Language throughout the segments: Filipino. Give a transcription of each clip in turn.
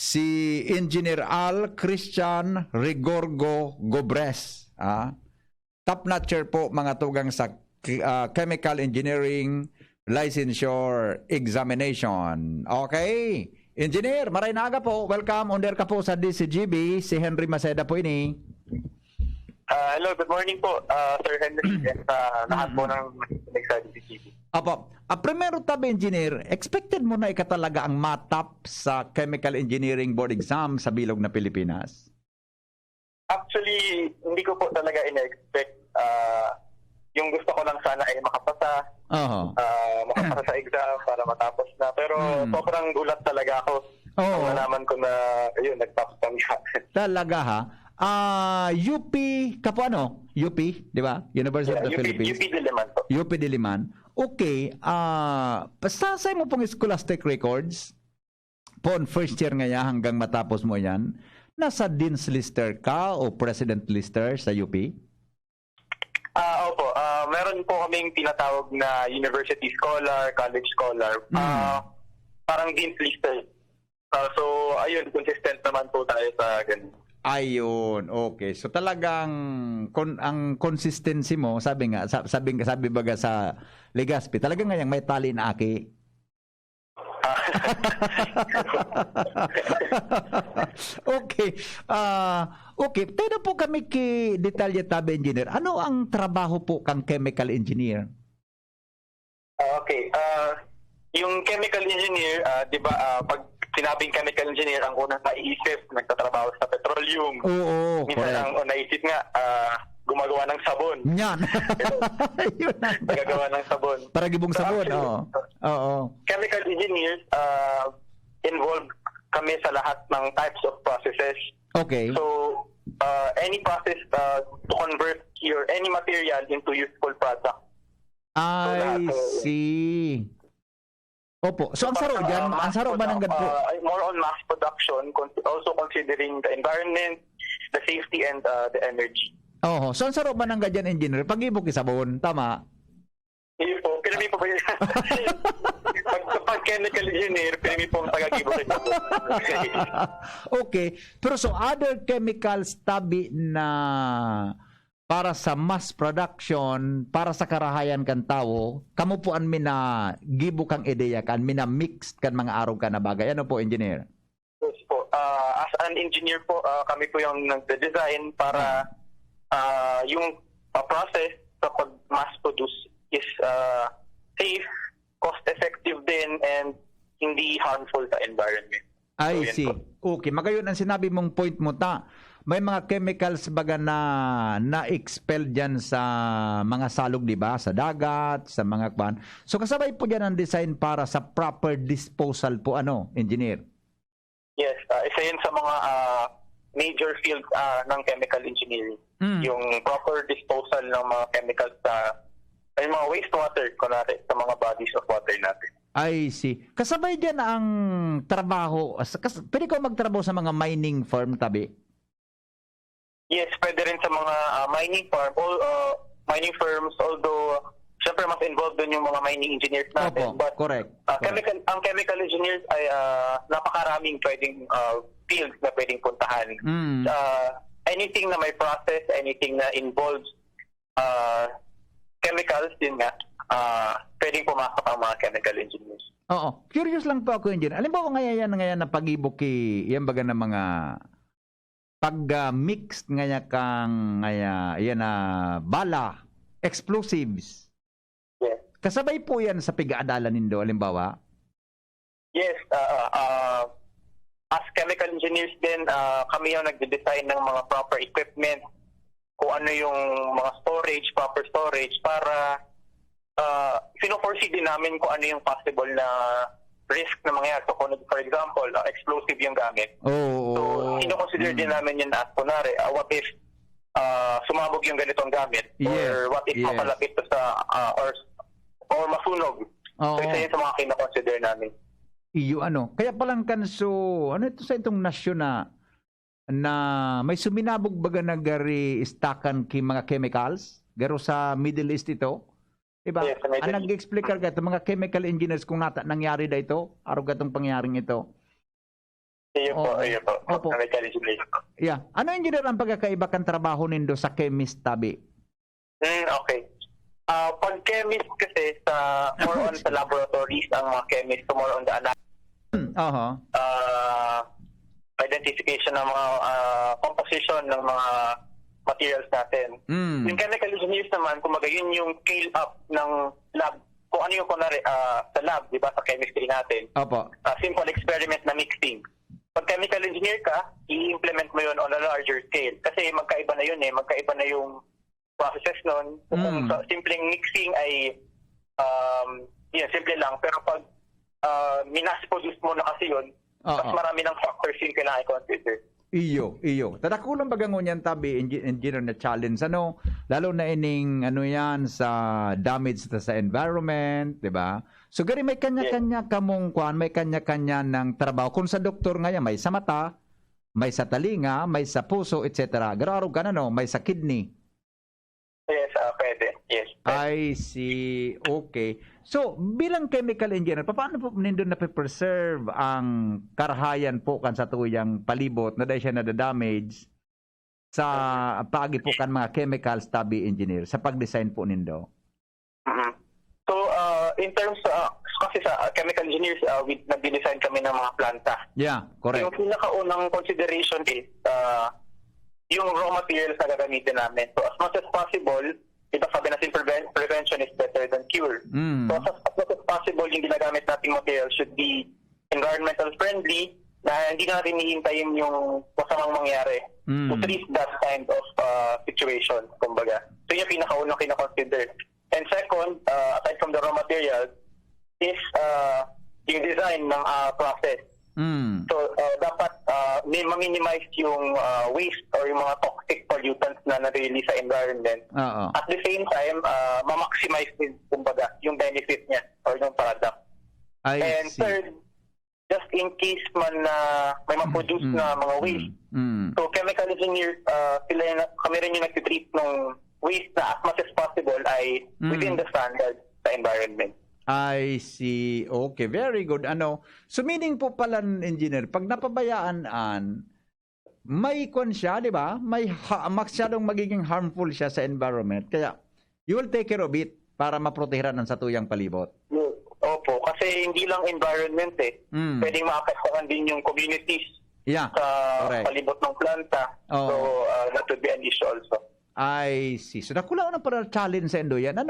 si Engineer Christian Regorgo Gobres. Top notcher po mga tugang sa Chemical Engineering Licensure Examination. Okay. Engineer, maray na aga po. Welcome. Under ka po sa DZGB. Si Henry Maceda po ini. Hello, good morning po, Sir Henry, and lahat po ng DZGB. Apo, primero tabi engineer, expected mo na ikatalaga ang matap sa Chemical Engineering Board exam sa bilog na Pilipinas? Actually, hindi ko po talaga ina-expect. Yung gusto ko lang sana ay makapasa. Makapasa sa exam para matapos na. Pero sobrang gulat talaga ako. Nung nalaman ko na, ayun, nagtapos kami. Talaga ha? UP, kapo ano? UP, di ba? University of the Philippines. UP Diliman po. UP Diliman. Okay, pasasay mo pong scholastic records pon first year nga hanggang matapos mo yan, nasa Dean's Lister ka o President Lister sa UP? Opo, meron po kaming tinatawag na University Scholar, College Scholar, parang Dean's Lister. So, ayun, consistent naman po tayo sa ganun. Ayun, okay. So talagang ang consistency mo, sabi baga sa Legazpi, talagang ngayang may tali na aki. Okay. Okay, tayo po kami ki detalye tabi engineer. Ano ang trabaho po kang chemical engineer? Okay. Yung chemical engineer, 'di ba, pag sinabing chemical engineer, ang unang naiisip, nagtatrabaho sa petroleum. Oo, minsan ang naisip nga, gumagawa ng sabon. Yan. Nagagawa ng sabon. Para gibong sabon, oo. Chemical engineers, involved kami sa lahat ng types of processes. Okay. So, any process to convert any material into useful product. I see. Opo. So, ang saro dyan, ang saro ba ng ganito? More on mass production, also considering the environment, the safety, and the energy. Oo. So, ang saro ba ng ganyan, engineer? Pag-ibok isabon, tama? Hindi po. Pinami po ba yun? Pag chemical engineer, pinami po ang pag-ibok isabon. Okay. Pero so, other chemicals tabi na para sa mass production, para sa karahayan kan tao, kamo po an mina gibo kang ideya kan, mina mixed kan mga araw ka na bagay. Ano po, engineer? Yes po. As an engineer po, kami po yung nagde-design para yung process sa pag-mass produce is safe, cost-effective din, and hindi harmful sa environment. I see. Okay. Magayon ang sinabi mong point mo ta. May mga chemicals baga na expel diyan sa mga salog, di ba? Sa dagat, sa mga kwan. So kasabay po diyan ang design para sa proper disposal po, ano, engineer? Yes, isa yun sa mga major fields ng chemical engineering. Yung proper disposal ng mga chemicals sa mga wastewater, kunwari, sa mga bodies of water natin. I see. Kasabay diyan ang trabaho. Pwede ko magtrabaho sa mga mining firm, tabi? Yes, pwede rin sa mga mining firms, although syempre mas involved dun yung mga mining engineers natin. Opo, but correct. Ang chemical engineers ay napakaraming pwedeng fields na pwedeng puntahan. Anything na may process, anything na involves chemicals, din nga, pwedeng pumasok ang mga chemical engineers. Oo. Curious lang po ako, engineer. Alam mo ngayon na pag-ibok yan baga ng mga pag-mixed ngaya kang yan bala, explosives. Yes. Kasabay po yan sa pigaadalan nindo, halimbawa? Yes. As chemical engineers din, kami yung nagde-design ng mga proper equipment, kung ano yung mga proper storage, para sino-foresee din namin kung ano yung possible na risk na mangyayari. So, for example, explosive yung gamit. So, sino-consider din namin yun as, kunwari, what if sumabog yung ganitong gamit? Or what if mapalapit sa, or masunog? So, isa yun sa mga kino-consider namin. Kaya palang kanso, ano ito sa itong nasyon na may suminabog baga nagari istakan mga chemicals? Garo sa Middle East ito? Diba? Yes, ang nag-explain ka mga chemical engineers kung nangyari da ito, araw gatong pangyaring ito. Iyo po, iyo po. Opo. Chemical engineering po. Yeah. Ano engineer ang pagkakaiba kan trabaho nindo sa chemist tabi? Okay. Pag chemist kasi more on sa laboratories ang mga chemist, so more on the identification ng mga composition ng mga materials natin. Yung chemical engineers naman, kumaga yun yung scale up ng lab. Kung ano yung sa lab, di ba, sa chemistry natin. Opo. Simple experiment na mixing. Pag chemical engineer ka, i-implement mo yun on a larger scale. Kasi magkaiba na yun magkaiba na yung processes nun. Kung simpleng mixing ay simple lang. Pero pag minas-produce mo na kasi yun, mas marami ng factors yung kailangan i-consider. Iyo. Tadakulang bagangon yan tabi, engineer na challenge. Lalo na ining, yan, sa damage sa environment, di ba? So, gari may kanya-kanya kamong kuan, may kanya-kanya ng trabaho. Kung sa doktor nga yan, may sa mata, may sa talinga, may sa puso, etc. Gararo ka may sa kidney. Yes, pwede. Yes. Pwede. I see. Okay. So, bilang chemical engineer, paano po nindo na preserve ang karahayan po kan sa tuyang palibot na dahil siya na-damage sa paagi po kan mga chemicals tabi engineer sa pag-design po nindo? So, in terms kasi sa chemical engineers, nag-design kami ng mga planta. Yeah, correct. Yung pinakaunang consideration is yung raw materials na gagamitin namin. So, as much as possible, ito sabi natin prevention is better than cure. So, as much as possible, yung ginagamit nating material should be environmental friendly na hindi natin hihintayin yung masamang mangyari to treat that kind of situation, kumbaga. So, yung pinakaunang kina-consider. And second, aside from the raw materials, is yung design ng process. So, dapat ma-minimize yung waste or yung mga toxic pollutants na na-release sa environment. At the same time, ma-maximize din, kumbaga, yung benefit niya or yung product. And third, just in case man na may ma-produce na mga waste. So, chemical engineers, kami rin yung nag-treat ng waste na as much as possible ay within the standards sa environment. I see. Okay, very good. So meaning po pala, engineer, pag napabayaan, may kon siya, di ba? May masyadong magiging harmful siya sa environment. Kaya, you will take care of it para maprotehiran ng satuyang palibot. Opo, kasi hindi lang environment Pwedeng maapektuhan din yung communities sa palibot ng planta. So, that would be an issue also. I see. So, nakula na para challenge sa endo yan.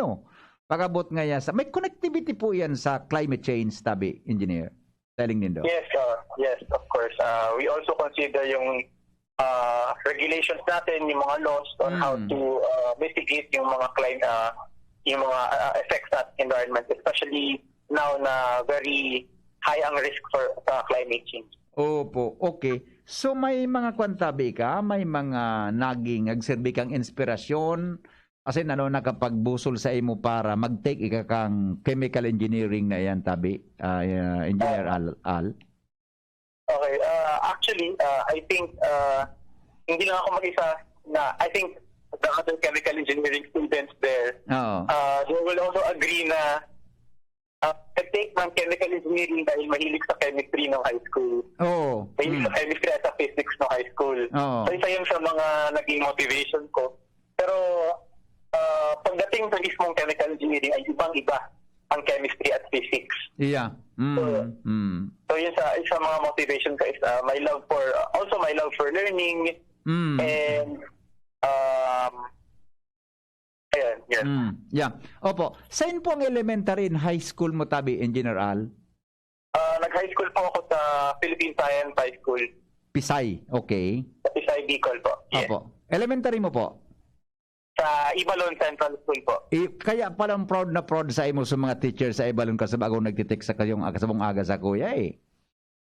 Pagabot nga yan may connectivity po yan sa climate change, tabi, engineer? Telling nindo. Yes, of course. We also consider yung regulations natin, yung mga laws on how to mitigate yung mga effects sa environment, especially now na very high ang risk for climate change. Opo, okay. So may mga kwantabi ka, may mga naging agserbi kang inspirasyon kasi nakapagbusol sa imo para mag-take ika kang chemical engineering na yan tabi, Engineer Al? Okay, actually, I think hindi lang ako mag-isa na I think the other chemical engineering students there, they will also agree na take ng chemical engineering dahil mahilig sa chemistry ng high school. Mahilig sa chemistry at sa physics ng high school. So isa yun sa mga naging motivation ko. Pero pagdating sa mismong chemical engineering ay ibang-iba ang chemistry at physics. Yeah. So yun sa mga motivation ko is my love for learning and ayan. Yeah. Opo. Saan po ang elementary and high school mo tabi, Engineer Al? Nag-high school po ako sa Philippine Science High School. Pisay, okay. Sa Pisay, Bicol po. Yes. Opo. Elementary mo po? Sa Ibalon Central School po. Kaya palang proud na proud sa imo sa mga teacher sa Ibalon kasi bago nagtitik sa kayong kasabong aga sa kuya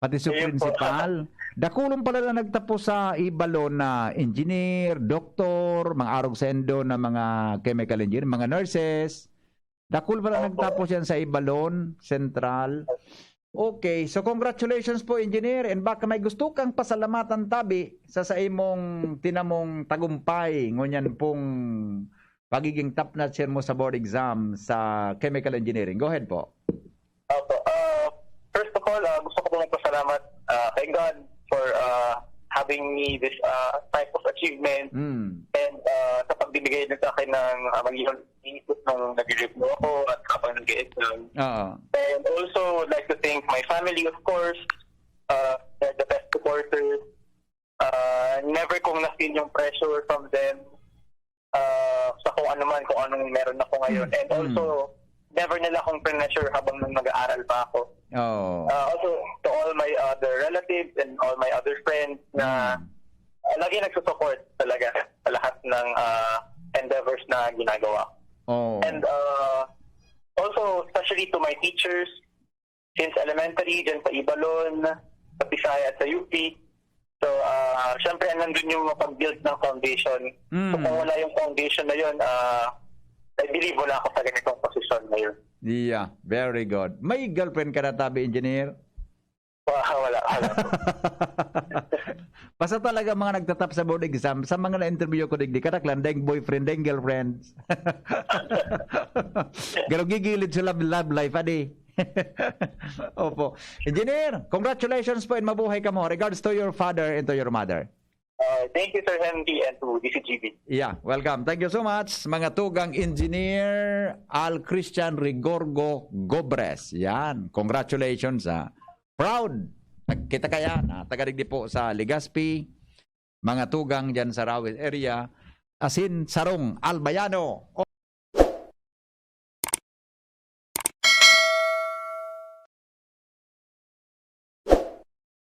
Pati sa principal. Dakulong pala na nagtapos sa Ibalon na engineer, doktor, mga arog sendo na mga chemical engineer, mga nurses. Dakul pala nagtapos yan sa Ibalon Central. Okay, so congratulations po, engineer. And baka may gusto kang pasalamatan tabi sa imong tinamong tagumpay ngunyan pong pagiging top notcher mo sa board exam sa chemical engineering. Go ahead po. First of all, gusto ko po magpasalamat kay God for having me this type of achievement. And sa pagbibigay na sa akin ng magiging isip nung nag-review ako at habang nag-exam. And also, I'd like to thank my family, of course. They're the best supporters. Never kong na-feel yung pressure from them sa kung ano man, kung anong meron ako ngayon. And also, never nila akong pressure habang nag-aaral pa ako. Also, to all my other relatives and all my other friends na lagi nagsusupport talaga sa lahat ng endeavors na ginagawa. And also, especially to my teachers, since elementary, dyan sa Ibalon, sa Pisaya at sa UP. So, syempre, nandun yung pag-build ng foundation. So, kung wala yung foundation na yun, I believe wala ako sa ganitong posisyon ngayon. Yeah, very good. May girlfriend ka na, Tabi Engineer? Wala. Basta talaga mga nagtatap sa board exam, sa mga na-interview ko digdi, kataklan, deng boyfriend, deng girlfriend. Pero gigilid sa love life, adi. Opo. Engineer, congratulations po and mabuhay ka mo. Regards to your father and to your mother. Thank you, Sir Henry, and to DZGB. Yeah, welcome. Thank you so much. Mga tugang engineer, Christian Regorgo Gobres. Yan, congratulations. Proud. Kita kaya na tagadigdi po sa Legazpi, mga tugang dyan sa Rawis area, asin sarong Albayano.